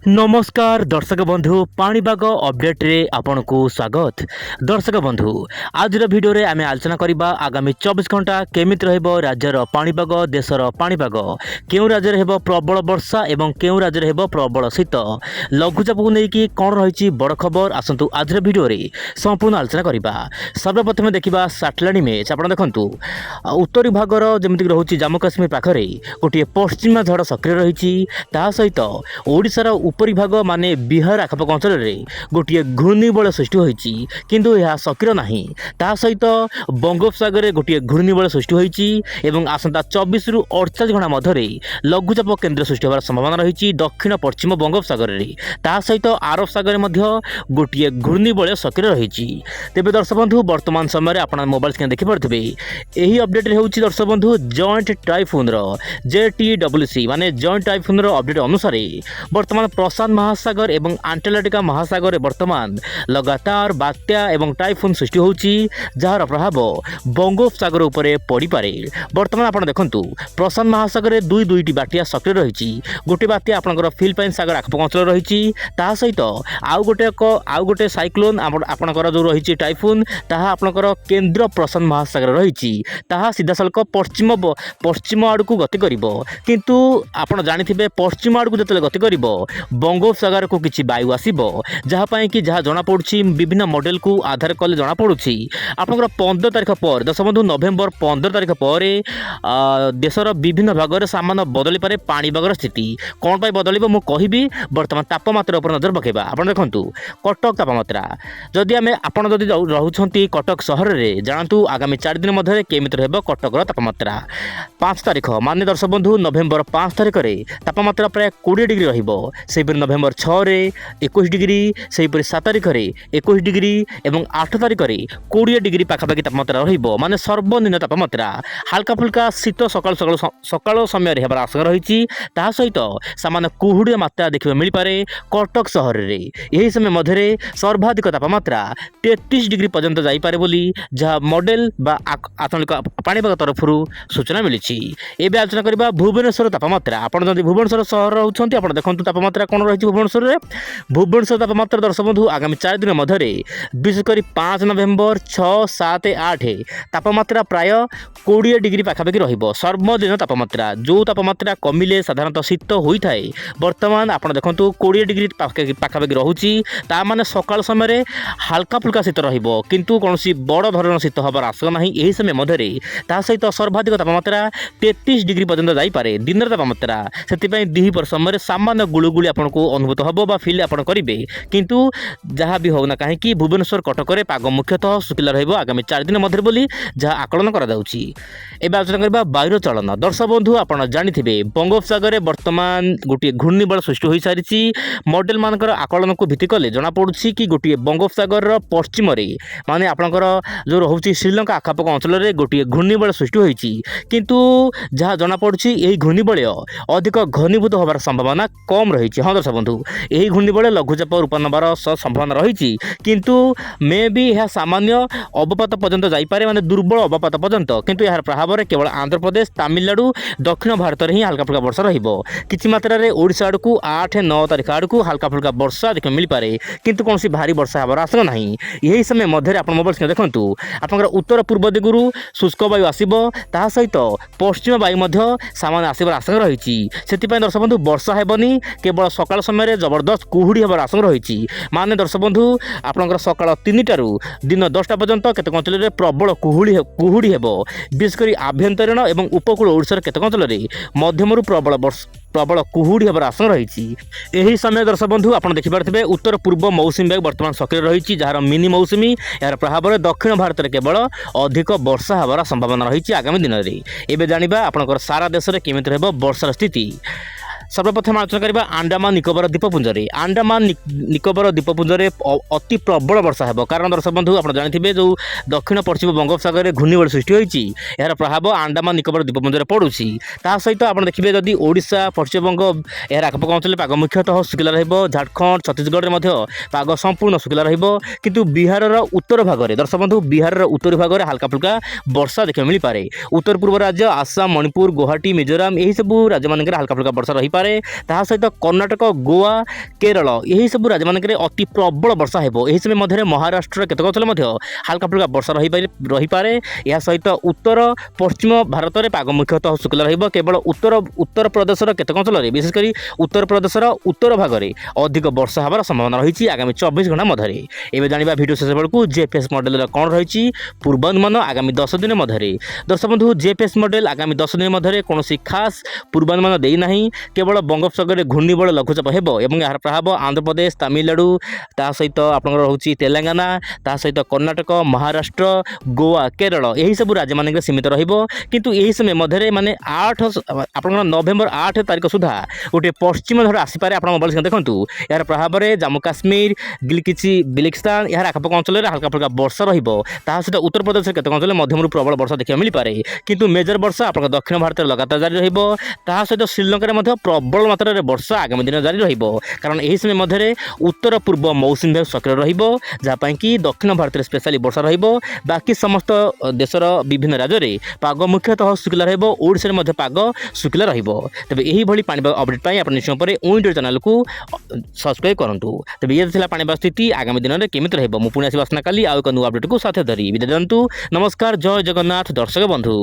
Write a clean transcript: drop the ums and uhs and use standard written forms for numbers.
नमस्कार दर्शक बंधु पाणीपाग अपडेट रे आपन को स्वागत। दर्शक बंधु आज वीडियो रे आमे आलोचना करबा आगामी 24 घंटा केमित रहबो राज्यर पाणीपाग देशर पाणीपाग केउ राज्य रहबो प्रबल वर्षा एवं केउ राज्य रहबो प्रबल शीत लघुचाप को नेकी कोन रहिछि बड़ खबर आसंतु आज वीडियो रे संपूर्ण आलोचना करबा। सर्वप्रथम देखिबा सैटेलाइट इमेज आपन देखंतु उत्तरी भागर जेमिति रहुछि जम्मू काश्मीर पाखरे गोटे पश्चिमा झड़ सक्रिय रहिछि ता सहित ओडिसार उपरी भाग माने बिहार आखपाख अंचल में गोटे घूर्णिबल सृष्टि होती किंतु यह सक्रिय नहीं ता सहित बंगोपसागर में गोटे घूर्णिबल सृष्टि होती आसंता 24 रु 48 घंटा मध्य लघुचाप केन्द्र सृष्टि होवार संभावना रही दक्षिण पश्चिम बंगोपसागर में ता सहित आरब सागर में गोटे घूर्णिबल सक्रिय रही। तेज दर्शक बंधु वर्तमान समय आप मोबाइल स्क्रीन देखिपे यही अपडेट हूँ दर्शक बंधु जॉइंट टाइफून JTWC माने जॉइंट टाइफून अपडेट अनुसार वर्तमान प्रशांत महासागर एवं आंटार्कटिका महासागर वर्तमान लगातार बात्या एवं टाइफून सृष्टि होउची जार प्रभाव बंगोपसागर उपरे पड़ी पारे। वर्तमान आपण देखंतु प्रशांत महासागर में दुईटी बात्या सक्रिय रही गोटे बात्या आपनकर फिलिपाइन सागर आखपाख अंचल रही ता सहित आउ गोटे साइक्लोन आपनकर जो रही टाइफून ताहा आपनकर केंद्र प्रशांत महासागर रही ताहा सीधा सल्क पश्चिम आड़ को गति करिवो किंतु आपण जानिथिबे पश्चिम आड़ को जतले गति करिवो बंगोपसागर को किसी वायु आसब जहाँपाई कि जहाँ जना पड़ी विभिन्न मॉडल को आधार कले जना पड़ी आपंकर 15 तारिख पर दर्शक बंधु नवेम्बर 15 तारिख पर देशर विभिन्न भाग में सामान्य बदली पारे पाणीपागर स्थिति कौन पर बदल मु कहि बर्तमान तापमात्रा उपर नजर पकेबा। आप देखु कटक तापमात्रा जदि आम आपड़ रुंच कटक सहर में जानतु आगामी 4 दिन मध्य केमित रह कटकर तापमात्रा 5 तारिख मान दर्शक बंधु नवेम्बर 5 तारिख में तापमात्रा प्राय 20 डिग्री रही नवेम्बर 6 रे 21 डिग्री से 7 तारिख में 21 डिग्री और 8 तारिख में 20 डिग्री पाखापाखि तापमात्रा रही सर्वनिम्न तापमात्रा हाल्का फुल्का शीत सकाल समय होबार आशंका रही सहित सामान्य कुहुड़ी मात्रा देखा मिल पारे कटक सहर में यही समय मध्य सर्वाधिक तापमात्रा 33 डिग्री पर्यंत जापे बोली जहाँ मॉडल बा आंचलिक पाणीपाग तरफ सूचना मिली। एवं आलोचना करबा भुवनेश्वर तापमात्रा आपड़ जब भुवनेश्वर सहर रोचे आप देखो तापमात्रा कौन रही भुवनेश्वर में भुवनेश्वर तापमात्रा दर्शक बंधु आगामी 4 दिन मध्य विशेषकर 5 नवेम्बर 6, 7, 8 तापमात्रा प्राय 20 डिग्री पाखापाखि रहिबो सर्वनिम्न तापमात्रा जो तापमात्रा कमिले साधारणतः शीत होता है वर्तमान आप देखो 20 डिग्री पाखापाखि रोची ता माने सकाल समय हाल्का फुल्का शीत रहिबो किंतु कौन बड़ धरण शीत हबार आशंका नहीं यही समय मध्य सहित सर्वाधिक तापमात्रा 33 डिग्री पर्यंत जापे दिन तापमात्रा से दिहिपर समय सामान्य गुळुगुळी आपको अनुभूत हम बा फिल आप करेंगे किंतु जहाँ भी होना कहीं भुवनेश्वर कटक में पाग मुख्यतः शुखिला रही आगामी 4 दिन मध्य बोली जहाँ आकलन कराଯାଉଛି। एवं आलोचना करबा वायुर चलन दर्शक बंधु आपड़ जानिथिबे बंगोपसागर वर्तमान गोटे घूर्णिबल सृष्टि हो सारी मॉडल मानकर आकलन को भित्ति कले जना पड़ुछि कि गोटे बंगोपसागर पश्चिम माने आपणकर जो रोचे श्रीलंका आखपाख अंचल में गोटे घूर्णिबल सृष्टि होती किंतु जहाँ जना पड़ुछि यही घूर्णिबल अधिक घनीभूत होबार संभावना कम रही। हाँ दर्शक बंधु यही घूर्णिबल लघुचाप रूप नबार संभावना रही किंतु मे भी यह सामान्य अवपात पर्यंत जापे माने दुर्बल अवपात पर्यंत किंतु यार प्रभाव में केवल आंध्र प्रदेश तमिलनाडु दक्षिण भारत में ही हल्का फुल्का वर्षा रही मात्रा ओडिशा आड़ को 8-9 तारिख आड़ को हल्का फुल्का वर्षा देखने मिल पारे किंतु कौन भारी वर्षा हबार आशंका नहीं। यही समय मध्य आप मोबाइल स्क्रीन देखु आपंकर उत्तर पूर्व दिगरू शुष्क वायु आसब ता सहित पश्चिम वायु सामान्य आसबार आशंका रही से दर्शक बंधु वर्षा हेबनी केवल सकाल समय जबरदस्त कुहुड़ी हबार आशंका रही माने दर्शक बंधु आपंकर सकाल 3टारू दिन 10टा पर्यंत केतक अंचल में प्रबल कुहुड़ी हेब विशेषकर आभ्यंतरीण और उपकूल ओडिशार केतक अंचल में मध्यमरू प्रबल कुहुड़ी हबार आशंका रही। यही समय दर्शक बंधु आप देखिपे उत्तर पूर्व मौसुमी बायु वर्तमान सक्रिय रही जार मिनी मौसुमी यार प्रभाव में दक्षिण भारत में केवल अधिक वर्षा हबार संभावना रही आगामी दिन में। एवं जाना आपंकर सारा देश में केमिति रहबो वर्षार स्थिति सर्वप्रथम आलोचना करबा अंडमान निकोबर द्वीपपुंज अंडमान निकोबर द्वीपपुंज अति प्रबल वर्षा हेब कारण दर्शक बंधु आप जानिथिबे जो दक्षिण पश्चिम बंगोपसागर में घूर्णिबल सृष्टि होती यार प्रभाव अंडमान निकोबर द्वीपपुंज पड़ुछि ता सहित आप देखिए जदि ओडिशा पश्चिमबंग यार आखपाख अंचल पाग मुख्यतः शुखिला रहिबो झारखंड छत्तीसगढ़ में पाग संपूर्ण शुखिला रहिबो किंतु बिहार उत्तर भाग में दर्शक बंधु बिहार उत्तर भाग में हल्का फुल्का वर्षा देखा मिल पारे उत्तर पूर्व राज्य आसाम मणिपुर गुवाहाटी मिजोराम यही सब राज्य मान हल्का फुल्का वर्षा रही ରହିପାରେ। ତାହା ସହିତ କର୍ଣ୍ଣାଟକ, ଗୋଆ, କେରଳ ଏହି ସବୁ ରାଜ୍ୟମାନଙ୍କରେ ଅତି ପ୍ରବଳ ବର୍ଷା ହେବ। ଏହି ସମୟ ମଧ୍ୟରେ ମହାରାଷ୍ଟ୍ରର କେତେକ ଅଞ୍ଚଳ ମଧ୍ୟ ହାଲକା ଫୁଲକା ବର୍ଷା ରହିପାରେ। ଏହା ସହିତ ଉତ୍ତର ପଶ୍ଚିମ ଭାରତରେ ପାଗ ମୁଖ୍ୟତଃ ଶୁଖିଲା ରହିବ। କେବଳ ଉତ୍ତରପ୍ରଦେଶର କେତେକ ଅଞ୍ଚଳରେ, ବିଶେଷ କରି ଉତ୍ତରପ୍ରଦେଶର ଉତ୍ତର ଭାଗରେ ଅଧିକ ବର୍ଷା ହେବାର ସମ୍ଭାବନା ରହିଛି ଆଗାମୀ 24 ଘଣ୍ଟା ମଧ୍ୟରେ। ଏବେ ଜାଣିବା ଭିଡ଼ିଓ ଶେଷ ବେଳକୁ ଜିଏଫ୍ଏସ୍ ମଡେଲର କ'ଣ ରହିଛି ପୂର୍ବାନୁମାନ ଆଗାମୀ 10 ଦିନ ମଧ୍ୟରେ। ଦର୍ଶକ ବନ୍ଧୁ, ଜିଏଫ୍ଏସ୍ ମଡେଲ ଆଗାମୀ 10 ଦିନ ମଧ୍ୟରେ କୌଣସି ଖାସ୍ ପୂର୍ବାନୁମାନ ଦେଇନାହିଁ। କେବଳ ବଙ୍ଗୋପସାଗରରେ ଘୂର୍ଣ୍ଣିବଳୟ ଲଘୁଚାପ ହେବ ଏବଂ ଏହାର ପ୍ରଭାବ ଆନ୍ଧ୍ରପ୍ରଦେଶ, ତାମିଲନାଡୁ, ତା ସହିତ ଆପଣଙ୍କର ରହୁଛି ତେଲେଙ୍ଗାନା, ତା ସହିତ କର୍ଣ୍ଣାଟକ, ମହାରାଷ୍ଟ୍ର, ଗୋଆ, କେରଳ ଏହିସବୁ ରାଜ୍ୟମାନଙ୍କରେ ସୀମିତ ରହିବ। କିନ୍ତୁ ଏହି ସମୟ ମଧ୍ୟରେ ମାନେ ଆପଣଙ୍କର ନଭେମ୍ବର 8 ତାରିଖ ସୁଦ୍ଧା ଗୋଟିଏ ପଶ୍ଚିମ ଝଡ଼ ଆସିପାରେ। ଆପଣ ମୋବାଇଲ ସ୍କ୍ରିନ୍ ଦେଖନ୍ତୁ, ଏହାର ପ୍ରଭାବରେ ଜାମ୍ମୁ କାଶ୍ମୀର, ବିଲିସ୍ତାନ ଏହାର ଆଖପାଖ ଅଞ୍ଚଳରେ ହାଲକା ଫୁଲକା ବର୍ଷା ରହିବ। ତାହା ସହିତ ଉତ୍ତରପ୍ରଦେଶର କେତେକ ଅଞ୍ଚଳରେ ମଧ୍ୟମରୁ ପ୍ରବଳ ବର୍ଷା ଦେଖିବାକୁ ମିଳିପାରେ। କିନ୍ତୁ ମେଜର ବର୍ଷା ଆପଣଙ୍କ ଦକ୍ଷିଣ ଭାରତରେ ଲଗାତାର ଜାରି ରହିବ। ତାହା ସହିତ ଶ୍ରୀଲଙ୍କାରେ ମଧ୍ୟ ପ୍ରବଳ ମାତ୍ରାରେ ବର୍ଷା ଆଗାମୀ ଦିନ ଜାରି ରହିବ, କାରଣ ଏହି ସମୟ ମଧ୍ୟରେ ଉତ୍ତର ପୂର୍ବ ମୌସୁମୀ ବାୟୁ ସକ୍ରିୟ ରହିବ, ଯାହା ପାଇଁ କି ଦକ୍ଷିଣ ଭାରତରେ ସ୍ପେଶାଲି ବର୍ଷା ରହିବ। ବାକି ସମସ୍ତ ଦେଶର ବିଭିନ୍ନ ରାଜ୍ୟରେ ପାଗ ମୁଖ୍ୟତଃ ଶୁଖିଲା ରହିବ। ଓଡ଼ିଶାରେ ମଧ୍ୟ ପାଗ ଶୁଖିଲା ରହିବ। ତେବେ ଏହିଭଳି ପାଣିପାଗ ଅପଡେଟ୍ ପାଇଁ ଆପଣ ନିଶ୍ଚୟ ପରେ ୱିଣ୍ଡୋ ଚ୍ୟାନେଲକୁ ସବସ୍କ୍ରାଇବ୍ କରନ୍ତୁ। ତେବେ ଇଏ ଥିଲା ପାଣିପାଗ ସ୍ଥିତି ଆଗାମୀ ଦିନରେ କେମିତି ରହିବ। ମୁଁ ପୁଣି ଆସିବି ଆସନ୍ତାକାଲି ଆଉ ଏକ ନୂଆ ଅପଡେଟ୍କୁ ସାଥେ ଧରି। ବିଦାୟ ଦିଅନ୍ତୁ। ନମସ୍କାର, ଜୟ ଜଗନ୍ନାଥ ଦର୍ଶକ ବନ୍ଧୁ।